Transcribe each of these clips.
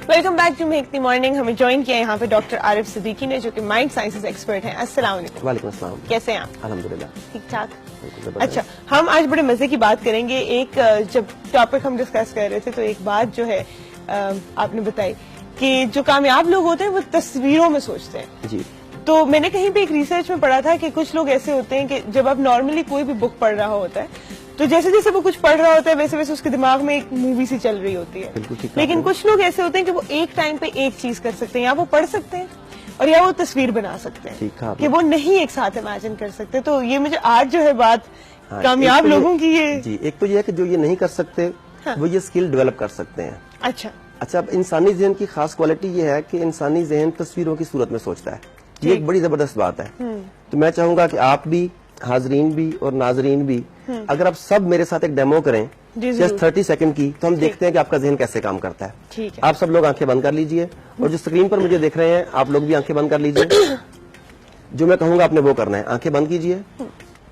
Welcome back to make the morning. ہمیں join کیا یہاں پہ ڈاکٹر عارف صدیقی نے، جو کہ مائنڈ سائنسز ایکسپرٹ ہیں. السلام علیکم. وعلیکم السلام. کیسے ہیں آپ؟ الحمدللہ ٹھیک ٹھاک. اچھا، ہم آج بڑے مزے کی بات کریں گے. ایک جب ٹاپک ہم ڈسکس کر رہے تھے تو ایک بات جو ہے آپ نے بتائی کہ جو کامیاب لوگ ہوتے ہیں وہ تصویروں میں سوچتے ہیں. جی. تو میں نے کہیں پہ ایک ریسرچ میں پڑھا تھا کہ کچھ لوگ ایسے ہوتے ہیں کہ جب آپ نارملی کوئی بھی بک پڑھ رہا ہوتا ہے تو جیسے جیسے وہ کچھ پڑھ رہا ہوتا ہے ویسے ویسے اس کے دماغ میں ایک مووی سی چل رہی ہوتی ہے. لیکن کچھ لوگ ایسے ہوتے ہیں کہ وہ ایک ٹائم پہ ایک چیز کر سکتے ہیں، یا وہ پڑھ سکتے ہیں اور یا وہ تصویر بنا سکتے ہیں، کہ وہ نہیں ایک ساتھ امیجن کر سکتے. تو یہ مجھے آج جو ہے بات کامیاب لوگوں کی یہ جی ایک تو یہ ہے کہ جو یہ نہیں کر سکتے وہ یہ اسکل ڈیولپ کر سکتے ہیں. اچھا، اب انسانی ذہن کی خاص کوالٹی یہ ہے کہ انسانی ذہن تصویروں کی صورت میں سوچتا ہے. یہ ایک بڑی زبردست بات ہے. تو میں چاہوں گا کہ آپ بھی، حاضرین بھی اور ناظرین بھی، اگر آپ سب میرے ساتھ ایک ڈیمو کریں جسٹ 30 سیکنڈ کی، تو ہم دیکھتے ہیں کہ آپ کا ذہن کیسے کام کرتا ہے. آپ سب لوگ آنکھیں بند کر لیجئے، اور جو اسکرین پر مجھے دیکھ رہے ہیں آپ لوگ بھی آنکھیں بند کر لیجئے. جو میں کہوں گا آپ نے وہ کرنا ہے. آنکھیں بند کیجئے،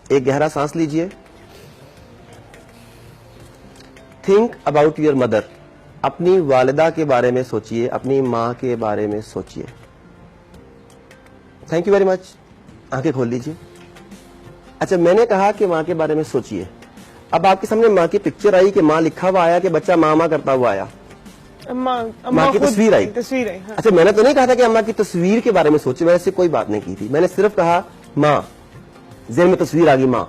ایک گہرا سانس لیجئے. Think about your mother. اپنی والدہ کے بارے میں سوچئے، اپنی ماں کے بارے میں سوچئے. Thank you very much. آنکھیں کھول لیجئے. اچھا، میں نے کہا کہ ماں کے بارے میں سوچئے. اب آپ کے سامنے ماں کی پکچر آئی کہ ماں لکھا ہوا آیا کہ بچہ ماں ماں کرتا ہوا آیا، ماں کی تصویر آئی. اچھا، میں نے تو نہیں کہا تھا کہ ماں کی تصویر کے بارے میں سوچے، میں نے سے کوئی بات نہیں کی تھی. میں نے صرف کہا ماں، ذہن میں تصویر آ گئی ماں.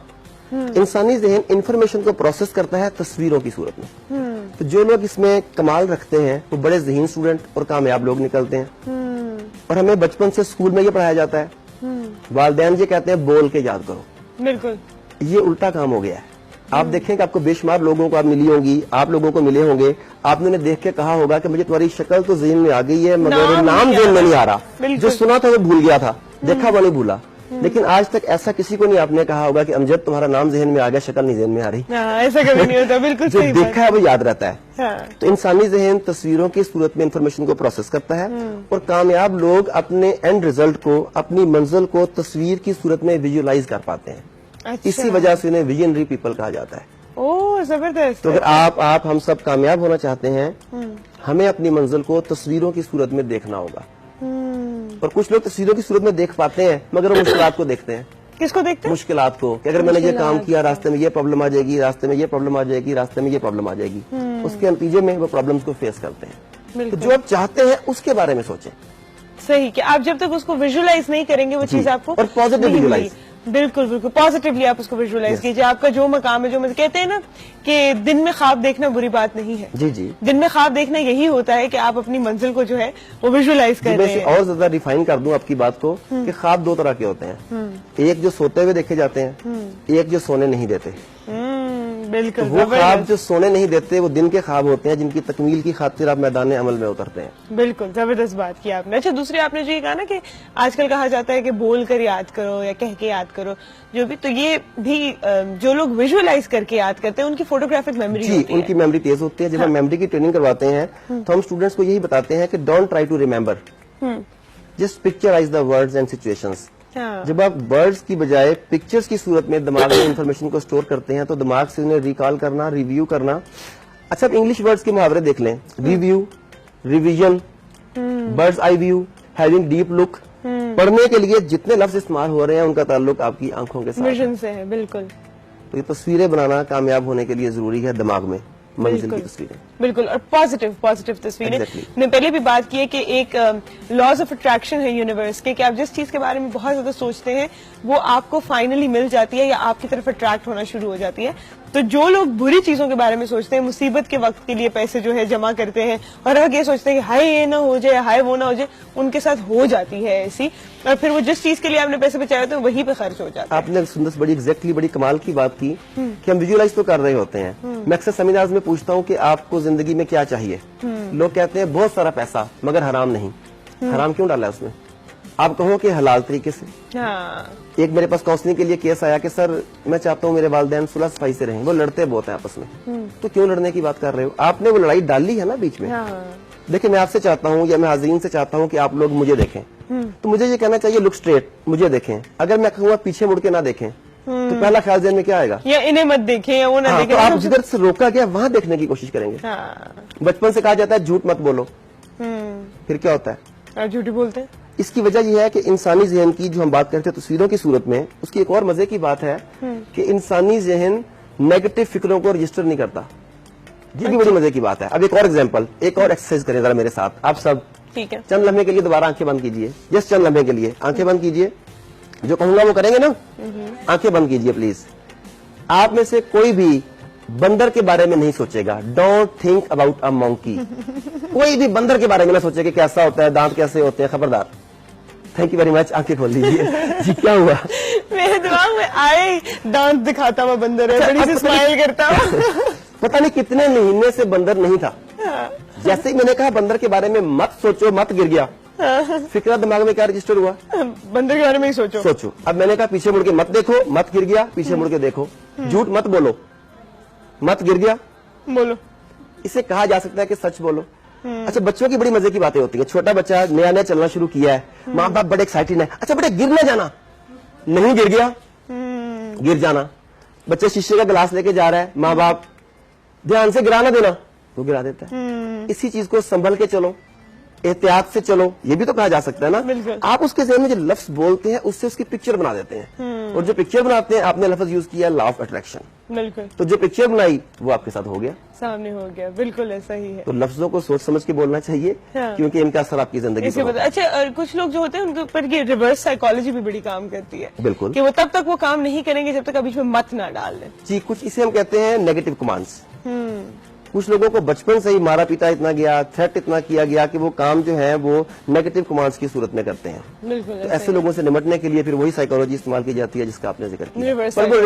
انسانی ذہن انفارمیشن کو پروسیس کرتا ہے تصویروں کی صورت میں. تو جو لوگ اس میں کمال رکھتے ہیں وہ بڑے ذہین اسٹوڈنٹ اور کامیاب لوگ نکلتے ہیں. اور ہمیں بچپن سے اسکول میں یہ پڑھایا جاتا ہے، والدین یہ کہتے ہیں بول کے یاد کرو. بالکل یہ الٹا کام ہو گیا ہے. آپ دیکھیں کہ آپ کو بے شمار لوگوں کو آپ ملی ہوں گی، آپ لوگوں کو ملے ہوں گے، آپ نے دیکھ کے کہا ہوگا کہ مجھے تمہاری شکل تو ذہن میں آ گئی ہے مگر نام ذہن میں نہیں آ رہا. جو سنا تھا وہ بھول گیا تھا، دیکھا وہ نہیں بھولا. لیکن آج تک ایسا کسی کو نہیں آپ نے کہا ہوگا کہ امجد تمہارا نام ذہن میں آ گیا، شکل نہیں ذہن میں آ رہی. ایسا کبھی نہیں ہوتا. بالکل جو دیکھا ہے وہ یاد رہتا ہے. تو انسانی ذہن تصویروں کی صورت میں انفارمیشن کو پروسیس کرتا ہے، اور کامیاب لوگ اپنے اینڈ ریزلٹ کو، اپنی منزل کو تصویر کی صورت میں ویژولائز کر پاتے ہیں. اسی وجہ سے انہیں ویژنری پیپل کہا جاتا ہے. زبردست. تو اگر آپ ہم سب کامیاب ہونا چاہتے ہیں، ہمیں اپنی منزل کو تصویروں کی صورت میں دیکھنا ہوگا. اور کچھ لوگ تصویروں کی صورت میں دیکھ پاتے ہیں مگر وہ مشکلات کو دیکھتے ہیں. کس کو دیکھتے ہیں؟ مشکلات کو، کہ اگر میں نے یہ کام کیا راستے میں یہ پرابلم آ جائے گی، راستے میں یہ پرابلم آ جائے گی، راستے میں یہ پرابلم آ جائے گی. اس کے نتیجے میں وہ پرابلمس کو فیس کرتے ہیں. تو جو آپ چاہتے ہیں اس کے بارے میں سوچیں. صحیح، کہ آپ جب تک اس کو ویژولائز نہیں کریں گے وہ چیز آپ کو، اور پازیٹیو ویژولائز. بالکل بالکل پازیٹیولی آپ اس کو ویژولائز کیجیے. آپ کا جو مقام ہے، جو کہتے ہیں نا کہ دن میں خواب دیکھنا بری بات نہیں ہے. جی دن میں خواب دیکھنا یہی ہوتا ہے کہ آپ اپنی منزل کو جو ہے وہ ویژولائز کر رہے ہیں. اور زیادہ ریفائن کر دوں آپ کی بات کو کہ خواب دو طرح کے ہوتے ہیں. ایک جو سوتے ہوئے دیکھے جاتے ہیں، ایک جو سونے نہیں دیتے. بالکل وہ خواب جو سونے نہیں دیتے وہ دن کے خواب ہوتے ہیں جن کی تکمیل کی خاطر آپ میدان عمل میں اترتے ہیں. بالکل زبردست بات کی آپ نے. اچھا، دوسری آپ نے جو یہ کہا نا کہ آج کل کہا جاتا ہے کہ بول کر یاد کرو یا کہہ کے یاد کرو، جو بھی، تو یہ بھی جو لوگ ویژولائز کر کے یاد کرتے ہیں ان کی فوٹوگرافک میموری ہوتی ہے. ان کی میموری تیز ہوتی ہے. جب ہم میموری کی ٹریننگ کرواتے ہیں تو ہم اسٹوڈنٹس کو یہی بتاتے ہیں کہ don't try to remember, just picturize the words and situations. جب آپ ورڈز کی بجائے پکچرز کی صورت میں دماغ میں انفارمیشن کو اسٹور کرتے ہیں تو دماغ سے انہیں ریکال کرنا، ریویو کرنا. اچھا، آپ انگلش ورڈز کے محاورے دیکھ لیں. Review, revision, bird's eye view, having deep look. پڑھنے کے لیے جتنے لفظ استعمال ہو رہے ہیں ان کا تعلق آپ کی آنکھوں کے ساتھ، ویژن سے ہے. بالکل. تو یہ تصویریں بنانا کامیاب ہونے کے لیے ضروری ہے، دماغ میں منزل کی تصویریں. بالکل. اور پازیٹیو تصویریں. میں پہلے بھی بات کی ہے کہ ایک لاز آف اٹریکشن ہے یونیورس کے، کہ آپ جس چیز کے بارے میں بہت زیادہ سوچتے ہیں وہ آپ کو فائنلی مل جاتی ہے یا آپ کی طرف اٹریکٹ ہونا شروع ہو جاتی ہے. تو جو لوگ بری چیزوں کے بارے میں سوچتے ہیں، مصیبت کے وقت کے لیے پیسے جو ہے جمع کرتے ہیں اور اگر یہ سوچتے ہیں کہ ہائے یہ نہ ہو جائے، ہائے وہ نہ ہو جائے، ان کے ساتھ ہو جاتی ہے ایسی، اور پھر وہ جس چیز کے لیے آپ نے پیسے بچائے ہوتے ہیں وہیں پہ خرچ ہو جاتا ہے. آپ نے سندس بڑی ایگزیکٹلی بڑی کمال کی بات کی کہ ہم ویژولائز تو کر رہے ہوتے ہیں. میں اکثر سیمینارز میں پوچھتا ہوں کہ آپ کو زندگی میں کیا چاہیے. لوگ کہتے ہیں بہت سارا پیسہ مگر حرام نہیں. حرام کیوں ڈالا ہے اس میں؟ آپ کہو کہ حلال طریقے سے. ایک میرے پاس کاؤنسلنگ کے لیے کیس آیا کہ سر میں چاہتا ہوں میرے والدین صلح صفائی سے رہیں، وہ لڑتے بہت ہیں آپس میں. تو کیوں لڑنے کی بات کر رہے ہو؟ آپ نے وہ لڑائی ڈالی ہے نا بیچ میں. دیکھیں، میں آپ سے چاہتا ہوں یا میں حاضرین سے چاہتا ہوں کہ آپ لوگ مجھے دیکھیں، تو مجھے یہ کہنا چاہیے لک اسٹریٹ، مجھے دیکھیں. اگر میں کہوں پیچھے مڑ کے نہ دیکھیں تو پہلا خیال ذہن میں کیا آئے گا؟ یا انہیں مت دیکھیں یا وہ نہ دیکھیں. تو آپ جدھر سے روکا گیا وہاں دیکھنے کی کوشش کریں گے. بچپن سے کہا جاتا ہے جھوٹ مت بولو، پھر کیا ہوتا ہے؟ آپ جھوٹی بولتے ہیں. اس کی وجہ یہ ہے کہ انسانی ذہن کی جو ہم بات کرتے ہیں تصویروں کی صورت میں، اس کی ایک اور مزے کی بات ہے کہ انسانی ذہن نیگیٹو فکروں کو رجسٹر نہیں کرتا. یہ بھی بڑی مزے کی بات ہے. اب ایک اور ایگزامپل، ایک اور ایکسرسائز کریں ذرا میرے ساتھ آپ سب. ٹھیک ہے. چند لمحے کے لیے دوبارہ آنکھیں بند کیجیے. جس چند لمحے کے لیے آنکھیں بند کیجیے. جو کہوں گا وہ کریں گے نا. آنکھیں بند کیجیے پلیز. آپ میں سے کوئی بھی بندر کے بارے میں نہیں سوچے گا. Don't think about a monkey. کوئی بھی بندر کے بارے میں نہ سوچے کہ کیسا ہوتا ہے، دانت کیسے ہوتے ہیں. خبردار. Thank you very much. آنکھیں کھول لیجیے. جی کیا ہوا؟ میرے دماغ میں آئے دانت دکھاتا ہوا بندر ہے، بڑی سی اسمائل کرتا ہوا. پتہ نہیں کتنے مہینے سے بندر نہیں تھا. جیسے ہی میں نے کہا بندر کے بارے میں مت سوچو، مت گر گیا، فکرہ دماغ میں کیا رجسٹر ہوا؟ بندر کے بارے میں ہی سوچو. اب میں نے کہا پیچھے مڑ کے مت دیکھو، مت گر گیا، پیچھے مڑ کے دیکھو. جھوٹ مت بولو، مت گر گیا بولو. اسے کہا جا سکتا ہے کہ سچ بولو. اچھا بچوں کی بڑی مزے کی باتیں ہوتی ہیں. چھوٹا بچہ نیا نیا چلنا شروع کیا ہے، ماں باپ بڑے ایکسائٹڈ ہیں. اچھا بیٹے گر نہ جانا. نہیں گر گیا، گر جانا. بچے شیشے کا گلاس لے کے جا رہا ہے، ماں باپ دھیان سے گرا نہ دینا، وہ گرا دیتا ہے. اسی چیز کو سنبھل کے چلو، احتیاط سے چلو، یہ بھی تو کہا جا سکتا ہے نا. آپ اس کے ذہن میں جو لفظ بولتے ہیں اس سے اس کی پکچر بنا دیتے ہیں، اور جو پکچر بناتے ہیں آپ نے لفظ یوز کیا لا آف اٹریکشن. بالکل. تو جو پکچر بنائی وہ آپ کے ساتھ ہو گیا، سامنے ہو گیا. بالکل ایسا ہی ہے. تو لفظوں کو سوچ سمجھ کے بولنا چاہیے کیونکہ ان کا اثر آپ کی زندگی پر ہوتا ہے. اچھا کچھ لوگ جو ہوتے ہیں ان کے اوپر یہ ریورس سائیکالوجی بھی بڑی کام کرتی ہے. بالکل. کہ وہ تب تک وہ کام نہیں کریں گے جب تک ابھی مت نہ ڈال دیں. جی کچھ اسے ہم کہتے ہیں نیگیٹو کمانڈس. کچھ لوگوں کو بچپن سے ہی مارا پیٹا اتنا گیا، تھریٹ اتنا کیا گیا کہ وہ کام جو ہے وہ نیگیٹو کمانڈس کی صورت میں کرتے ہیں. بالکل. ایسے لوگوں سے نمٹنے کے لیے پھر وہی سائیکالوجی استعمال کی جاتی ہے جس کا آپ نے ذکر کیا. پر وہ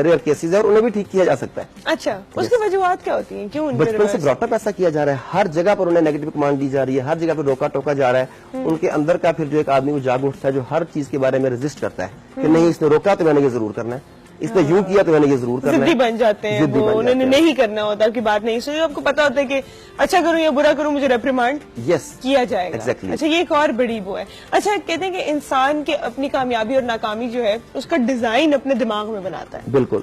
ریئر کیسز ہے اور انہیں بھی ٹھیک کیا جا سکتا ہے. اچھا اس کی وجوہات کیا ہوتی ہیں؟ کیوں بچپن سے براٹ اپ ایسا کیا جا رہا ہے، ہر جگہ پر انہیں نیگیٹو کمانڈ دی جا رہی ہے، ہر جگہ پہ روکا ٹوکا جا رہا ہے. ان کے اندر کا پھر جو ایک آدمی وہ جاگ اٹھتا ہے جو ہر چیز کے بارے میں رجسٹ کرتا ہے کہ نہیں اس نے روکا تو میں نے یہ ضرور کرنا ہے، اس نے یوں کیا تو میں نے یہ ضرور کرنا ہے. ضدی بن جاتے ہیں وہ، انہوں نے نہیں کرنا ہوتا کی بات نہیں سنی. آپ کو پتا ہوتا ہے کہ اچھا کروں یا برا کروں مجھے ریپریمانڈ کیا جائے گا. اچھا یہ ایک اور بڑی وہ ہے. اچھا کہتے ہیں کہ انسان کے اپنی کامیابی اور ناکامی جو ہے اس کا ڈیزائن اپنے دماغ میں بناتا ہے. بالکل.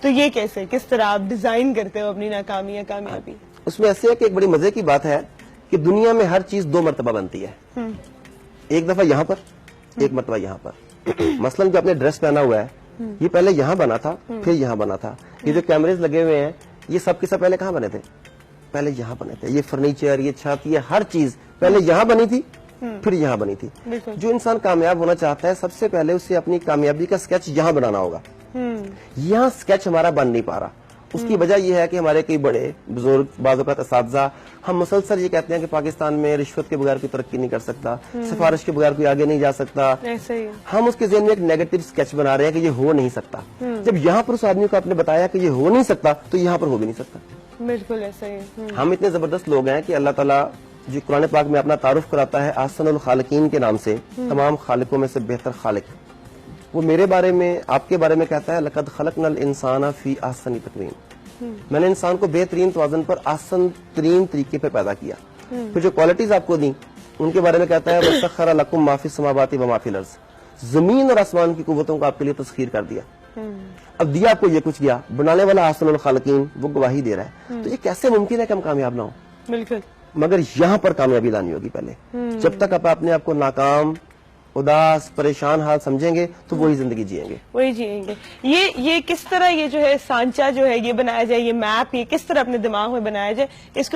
تو یہ کیسے، کس طرح آپ ڈیزائن کرتے ہو اپنی ناکامی یا کامیابی؟ اس میں ایسے ہے کہ ایک بڑی مزے کی بات ہے کہ دنیا میں ہر چیز 2 مرتبہ بنتی ہے. ایک دفعہ یہاں پر، ایک مرتبہ یہاں پر. مثلاً جو آپ نے ڈریس پہنا ہوا ہے یہ پہلے یہاں بنا تھا پھر یہاں بنا تھا. یہ جو کیمرز لگے ہوئے ہیں یہ سب کے سب پہلے کہاں بنے تھے؟ پہلے یہاں بنے تھے. یہ فرنیچر، یہ چھت، یہ ہر چیز پہلے یہاں بنی تھی پھر یہاں بنی تھی. جو انسان کامیاب ہونا چاہتا ہے سب سے پہلے اسے اپنی کامیابی کا سکیچ یہاں بنانا ہوگا. یہاں سکیچ ہمارا بن نہیں پا رہا. اس کی وجہ یہ ہے کہ ہمارے کئی بڑے بزرگ، بعض اوقات اساتذہ، ہم مسلسل یہ کہتے ہیں کہ پاکستان میں رشوت کے بغیر کوئی ترقی نہیں کر سکتا، سفارش کے بغیر کوئی آگے نہیں جا سکتا. ہم اس کے ذہن میں ایک نیگیٹو سکیچ بنا رہے ہیں کہ یہ ہو نہیں سکتا. جب یہاں پر اس آدمی کو آپ نے بتایا کہ یہ ہو نہیں سکتا تو یہاں پر ہو بھی نہیں سکتا. بالکل ایسا ہی. ہم اتنے زبردست لوگ ہیں کہ اللہ تعالیٰ جو قرآن پاک میں اپنا تعارف کراتا ہے احسن الخالقین کے نام سے، تمام خالقوں میں سے بہتر خالق، وہ میرے بارے میں، آپ کے بارے میں کہتا ہے لقد خلقنا الانسان فی احسن تقویم. میں نے انسان کو بہترین توازن پر آسان ترین طریقے پہ پیدا کیا. پھر جو کوالٹیز آپ کو دی ان کے بارے میں کہتا ہے وَسَخَّرَ لَكُم مَا فِي السَّمَاوَاتِ وَمَا فِي الْأَرْضِ. زمین اور آسمان کی قوتوں کو آپ کے لیے تسخیر کر دیا. اب دیا آپ کو یہ کچھ گیا، بنانے والا احسن الخالقین وہ گواہی دے رہا ہے. تو یہ کیسے ممکن ہے کہ ہم کامیاب نہ ہوں؟ بالکل. مگر یہاں پر کامیابی لانی ہوگی پہلے. جب تک آپ اپنے آپ کو ناکام، اداس، پریشان حال سمجھیں گے تو وہی زندگی جئیں گے. وہی جئیں گے. یہ کس طرح یہ جو ہے سانچہ جو ہے یہ بنایا جائے، یہ میپ یہ کس طرح اپنے دماغ میں بنایا جائے، اس